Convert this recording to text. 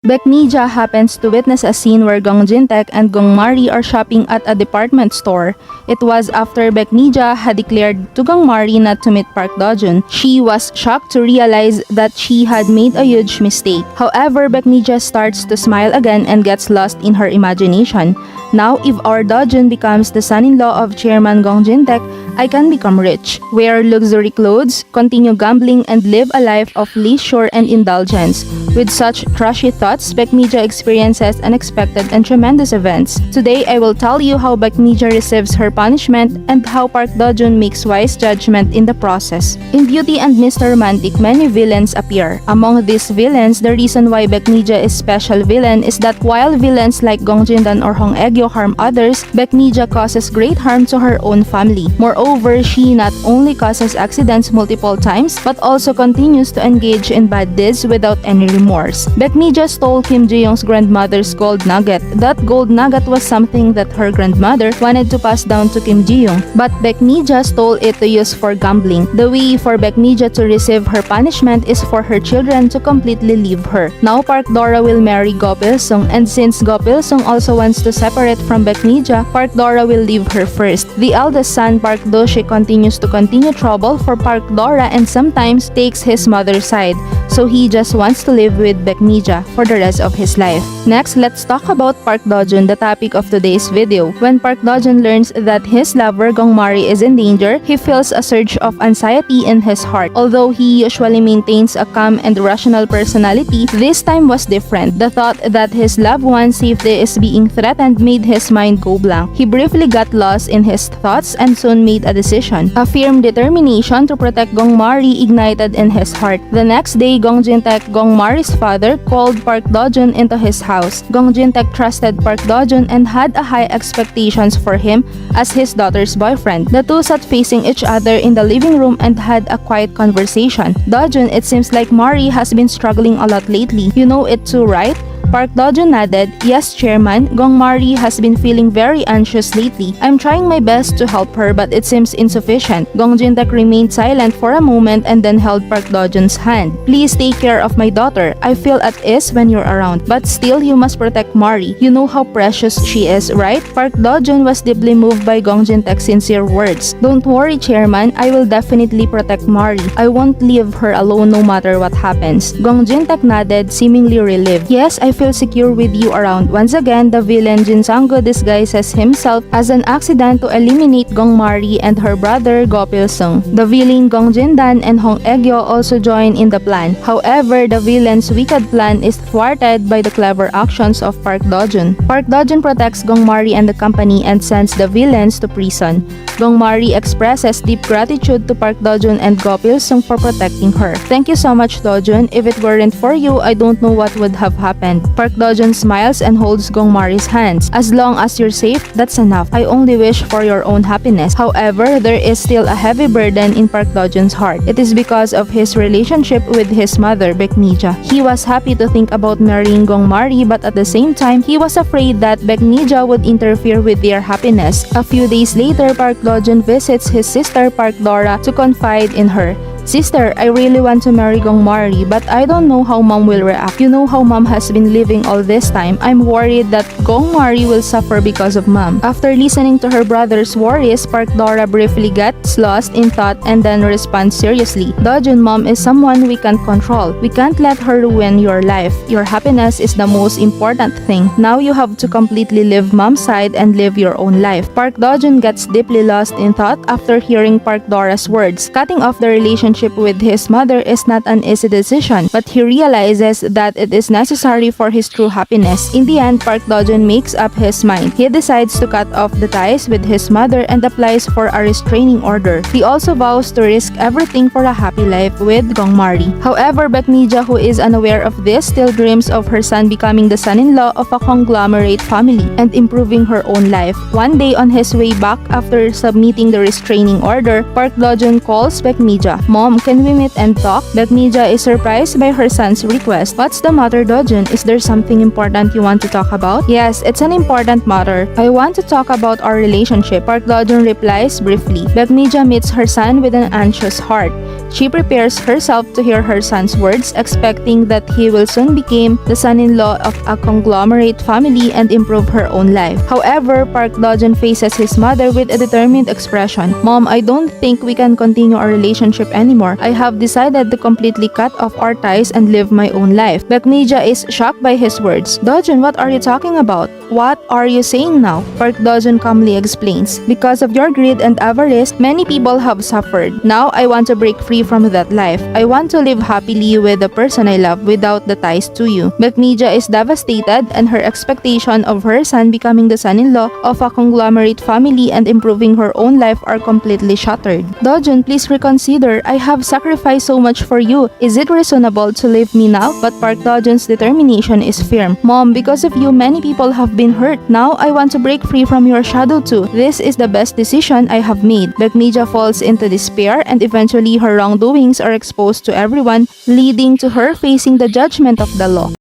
Baek Mi Ja happens to witness a scene where Gong Jin-taek and Gong Mari are shopping at a department store. It was after Baek Mi Ja had declared to Gong Mari not to meet Park Do-jun. She was shocked to realize that she had made a huge mistake. However, Baek Mi Ja starts to smile again and gets lost in her imagination. Now, if our Do-jun becomes the son-in-law of Chairman Gong Jin-taek, I can become rich, wear luxury clothes, continue gambling, and live a life of leisure and indulgence. With such trashy thoughts, Baek Mi Ja experiences unexpected and tremendous events. Today, I will tell you how Baek Mi Ja receives her punishment and how Park Do-jun makes wise judgment in the process. In Beauty and Mr. Romantic, many villains appear. Among these villains, the reason why Baek Mi Ja is special villain is that while villains like Gong Jin-dan or Hong Egyo harm others, Baek Mi Ja causes great harm to her own family. Moreover, she not only causes accidents multiple times, but also continues to engage in bad deeds without any remorse. Baek Mi Ja stole Kim Ji-young's grandmother's gold nugget. That gold nugget was something that her grandmother wanted to pass down to Kim Ji-young, but Baek Mi Ja stole it to use for gambling. The way for Baek Mi Ja to receive her punishment is for her children to completely leave her. Now Park Dora will marry Go Pil Sung, and since Go Pil Sung also wants to separate from Baek Mi Ja, Park Dora will leave her first. The eldest son, Park Do-shi, continues to continue trouble for Park Dora and sometimes takes his mother's side, so he just wants to live with Baek Mi Ja for the rest of his life. Next, let's talk about Park Do-jun, the topic of today's video. When Park Do-jun learns that his lover Gong Mari is in danger, he feels a surge of anxiety in his heart. Although he usually maintains a calm and rational personality, this time was different. The thought that his loved one's safety is being threatened made his mind go blank. He briefly got lost in his thoughts and soon made a decision. A firm determination to protect Gong Mari ignited in his heart. The next day, Gong Jin-taek, Gong Mari's father, called Park Do-jun into his house. Gong Jin-taek trusted Park Do-jun and had a high expectations for him as his daughter's boyfriend. The two sat facing each other in the living room and had a quiet conversation. Do-jun, it seems like Mari has been struggling a lot lately. You know it too, right? Park Do-jun nodded. Yes, Chairman. Gong Mari has been feeling very anxious lately. I'm trying my best to help her but it seems insufficient. Gong Jin-taek remained silent for a moment and then held Park Do-jun's hand. Please take care of my daughter. I feel at ease when you're around. But still, you must protect Mari. You know how precious she is, right? Park Do-jun was deeply moved by Gong Jin-taek's sincere words. Don't worry, Chairman. I will definitely protect Mari. I won't leave her alone no matter what happens. Gong Jin-taek nodded, seemingly relieved. Yes, I feel secure with you around. Once again, the villain Jin Sang-gu disguises himself as an accident to eliminate Gong Mari and her brother Go Pil Sung. The villain Gong Jin-dan and Hong Egyo also join in the plan. However, the villain's wicked plan is thwarted by the clever actions of Park Do-jun. Park Do-jun protects Gong Mari and the company and sends the villains to prison. Gong Mari expresses deep gratitude to Park Do-jun and Go Pil Sung for protecting her. Thank you so much, Do-jun. If it weren't for you, I don't know what would have happened. Park Do-jun smiles and holds Gong Mari's hands. As long as you're safe, that's enough. I only wish for your own happiness. However, there is still a heavy burden in Park Do-jun's heart. It is because of his relationship with his mother, Baek Mi Ja. He was happy to think about marrying Gong Mari, but at the same time, he was afraid that Baek Mi Ja would interfere with their happiness. A few days later, Park Do-jun visits his sister Park Dora to confide in her. Sister, I really want to marry Gong Mari, but I don't know how mom will react. You know how mom has been living all this time. I'm worried that Gong Mari will suffer because of mom. After listening to her brother's worries, Park Dora briefly gets lost in thought and then responds seriously. Do-jun, mom is someone we can't control. We can't let her ruin your life. Your happiness is the most important thing. Now you have to completely leave mom's side and live your own life. Park Do-jun gets deeply lost in thought after hearing Park Dora's words. Cutting off the relationship with his mother is not an easy decision, but he realizes that it is necessary for his true happiness. In the end, Park Do-jun makes up his mind. He decides to cut off the ties with his mother and applies for a restraining order. He also vows to risk everything for a happy life with Gong Mari. However, Baek Mi Ja, who is unaware of this, still dreams of her son becoming the son-in-law of a conglomerate family and improving her own life. One day, on his way back after submitting the restraining order, Park Do-jun calls Baek Mi Ja. Mom, can we meet and talk? Baek Mi Ja is surprised by her son's request. What's the matter, Dojun? Is there something important you want to talk about? Yes, it's an important matter. I want to talk about our relationship. Park Dojun replies briefly. Baek Mi Ja meets her son with an anxious heart. She prepares herself to hear her son's words, expecting that he will soon become the son-in-law of a conglomerate family and improve her own life. However, Park Dojun faces his mother with a determined expression. Mom, I don't think we can continue our relationship anymore. I have decided to completely cut off our ties and live my own life. Baek Mi Ja is shocked by his words. Dojun, what are you talking about? What are you saying now? Park Dojun calmly explains. Because of your greed and avarice, many people have suffered. Now I want to break free from that life. I want to live happily with the person I love without the ties to you. Baek Mi Ja is devastated, and her expectation of her son becoming the son-in-law of a conglomerate family and improving her own life are completely shattered. Dojun, please reconsider. I have sacrificed so much for you. Is it reasonable to leave me now? But Park Dojun's determination is firm. Mom, because of you, many people have been hurt. Now I want to break free from your shadow too. This is the best decision I have made. Baek Mi Ja falls into despair, and eventually her wrongdoings are exposed to everyone, leading to her facing the judgment of the law.